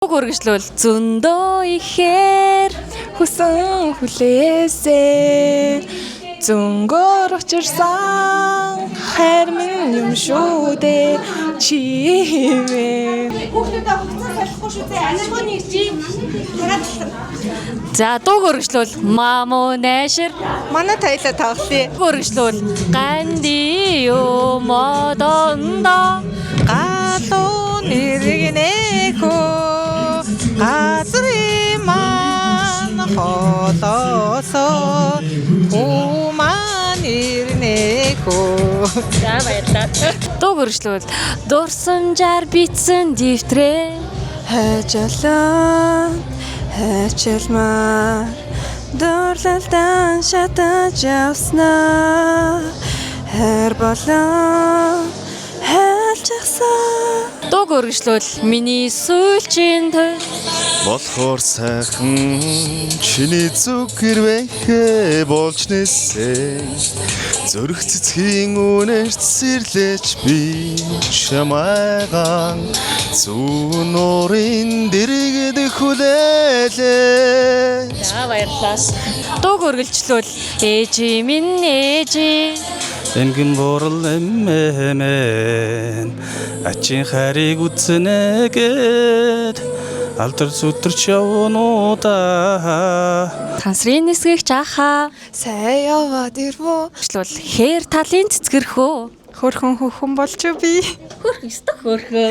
Үргэлжлүүл зөндөө ихээр Хүсэн хүлээсээ зөнгөөр учирсан хайр минь юм шүү дээ чивээ. Хүүхдүүдээ хугацаа салахгүй шүү дээ. Ашигны жим хараад за дууг үргэлжлүүл мамо нэшэр Манай таялаа тоглоё. үргэлжлүүл ганди ё модондо Галуу нэргэнэхөө газрын маань холоосоо уман ирнэхөө. за баярлалаа дууг үргэлжлүүл дурсамжаар битсэн дэвтрээ Хайчилмаа дурлалдан шатаж явснаа хайр болон хайлчсан. дууг үргэлжлүүл миний сүүлчийн төв Болохоор сайхан чиний зүг хэрвээ болж нэсээ зүрх цэцгийн үнээр сэрлэж би чамайгаан зүүн нуурын дэргэд хүлээлээ. за баярлалаа дууг үргэлжлүүл ээжи минь ээжи Энгэн борол эмээн ачин хариг үзнэгээд алдар зүтэрч явнуудаа тансрын нисгэгч ахаа Сайн яваад ирвөө. үргэлжлүүл хээр талын цэцгэрхөө Хөрхөн хөхөн болж би. хөрх өстө хөрхөө